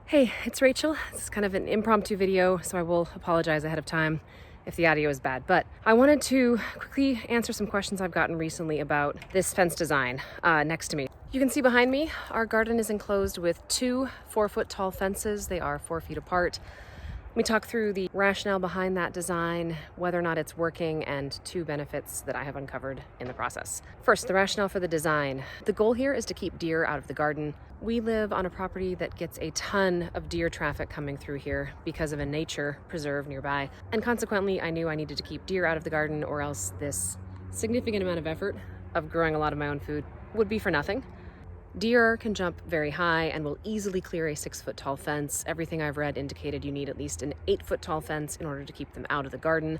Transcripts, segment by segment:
Hey, it's Rachel. This is kind of an impromptu video, so I will apologize ahead of time if the audio is bad. But I wanted to quickly answer some questions I've gotten recently about this fence design next to me. You can see behind me, our garden is enclosed with two 4-foot tall fences. They are 4 feet apart. Let me talk through the rationale behind that design, whether or not it's working, and 2 benefits that I have uncovered in the process. First, the rationale for the design. The goal here is to keep deer out of the garden. We live on a property that gets a ton of deer traffic coming through here because of a nature preserve nearby. And consequently, I knew I needed to keep deer out of the garden, or else this significant amount of effort of growing a lot of my own food would be for nothing. Deer can jump very high and will easily clear a 6-foot tall fence. Everything I've read indicated you need at least an 8-foot tall fence in order to keep them out of the garden.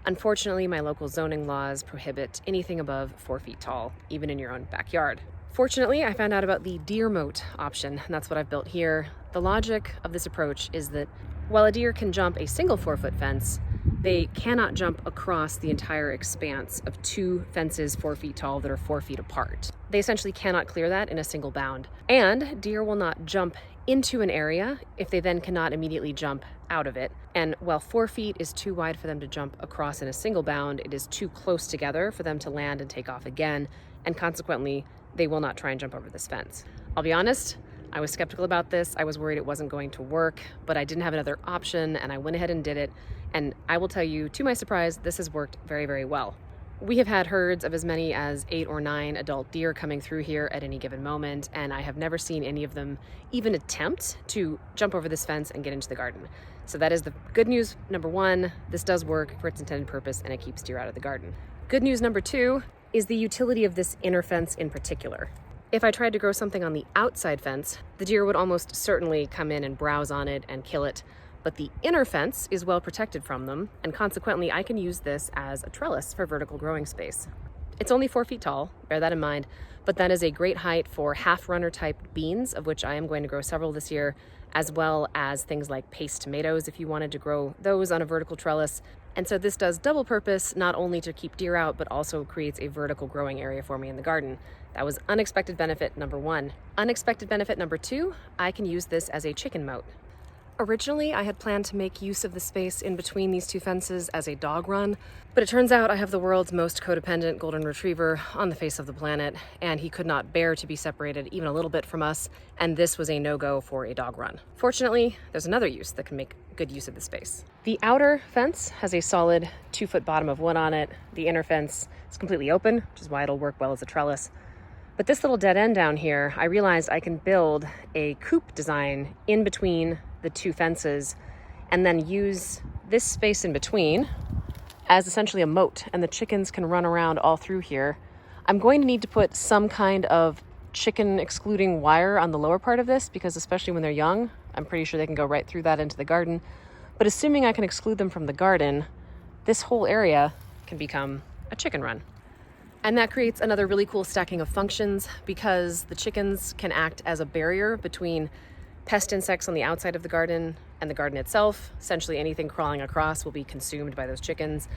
Unfortunately, my local zoning laws prohibit anything above 4 feet tall, even in your own backyard. Fortunately, I found out about the deer moat option, and that's what I've built here. The logic of this approach is that while a deer can jump a single 4-foot fence, they cannot jump across the entire expanse of 2 fences 4 feet tall that are 4 feet apart. They essentially cannot clear that in a single bound. And deer will not jump into an area if they then cannot immediately jump out of it. And while 4 feet is too wide for them to jump across in a single bound, it is too close together for them to land and take off again, and consequently, they will not try and jump over this fence. I'll be honest, I was skeptical about this. I was worried it wasn't going to work, but I didn't have another option, and I went ahead and did it. And I will tell you, to my surprise, this has worked very, very well. We have had herds of as many as 8 or 9 adult deer coming through here at any given moment, and I have never seen any of them even attempt to jump over this fence and get into the garden. So that is the good news number 1. This does work for its intended purpose, and it keeps deer out of the garden. Good news number 2 is the utility of this inner fence in particular. If I tried to grow something on the outside fence, the deer would almost certainly come in and browse on it and kill it. But the inner fence is well protected from them, and consequently I can use this as a trellis for vertical growing space. It's only 4 feet tall, bear that in mind, but that is a great height for half-runner type beans, of which I am going to grow several this year, as well as things like paste tomatoes if you wanted to grow those on a vertical trellis. And so this does double purpose, not only to keep deer out, but also creates a vertical growing area for me in the garden. That was unexpected benefit number 1. Unexpected benefit number 2, I can use this as a chicken moat. Originally, I had planned to make use of the space in between these 2 fences as a dog run, but it turns out I have the world's most codependent golden retriever on the face of the planet, and he could not bear to be separated even a little bit from us, and this was a no-go for a dog run. Fortunately, there's another use that can make good use of the space. The outer fence has a solid 2-foot bottom of wood on it. The inner fence is completely open, which is why it'll work well as a trellis. But this little dead end down here, I realized I can build a coop design in between the 2 fences and then use this space in between as essentially a moat, and the chickens can run around all through here. I'm going to need to put some kind of chicken excluding wire on the lower part of this because especially when they're young, I'm pretty sure they can go right through that into the garden. But assuming I can exclude them from the garden, this whole area can become a chicken run. And that creates another really cool stacking of functions because the chickens can act as a barrier between pest insects on the outside of the garden and the garden itself. Essentially anything crawling across will be consumed by those chickens.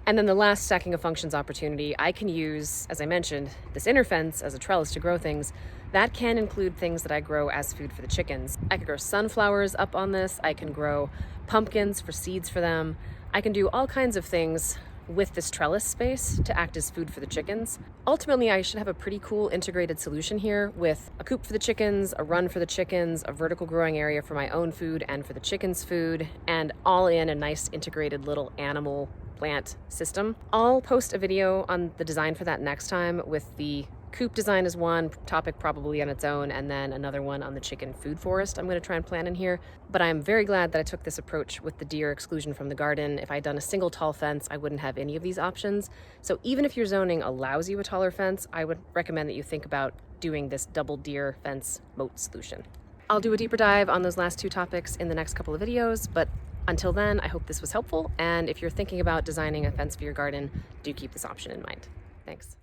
And then the last stacking of functions opportunity, I can use, as I mentioned, this inner fence as a trellis to grow things. That can include things that I grow as food for the chickens. I could grow sunflowers up on this. I can grow pumpkins for seeds for them. I can do all kinds of things with this trellis space to act as food for the chickens. Ultimately, I should have a pretty cool integrated solution here with a coop for the chickens, a run for the chickens, a vertical growing area for my own food and for the chickens' food, and all in a nice integrated little animal plant system. I'll post a video on the design for that next time with the coop design as one topic probably on its own, and then another one on the chicken food forest I'm going to try and plan in here. But I'm very glad that I took this approach with the deer exclusion from the garden. If I'd done a single tall fence, I wouldn't have any of these options. So even if your zoning allows you a taller fence, I would recommend that you think about doing this double deer fence moat solution. I'll do a deeper dive on those last 2 topics in the next couple of videos, but until then, I hope this was helpful. And if you're thinking about designing a fence for your garden, do keep this option in mind. Thanks.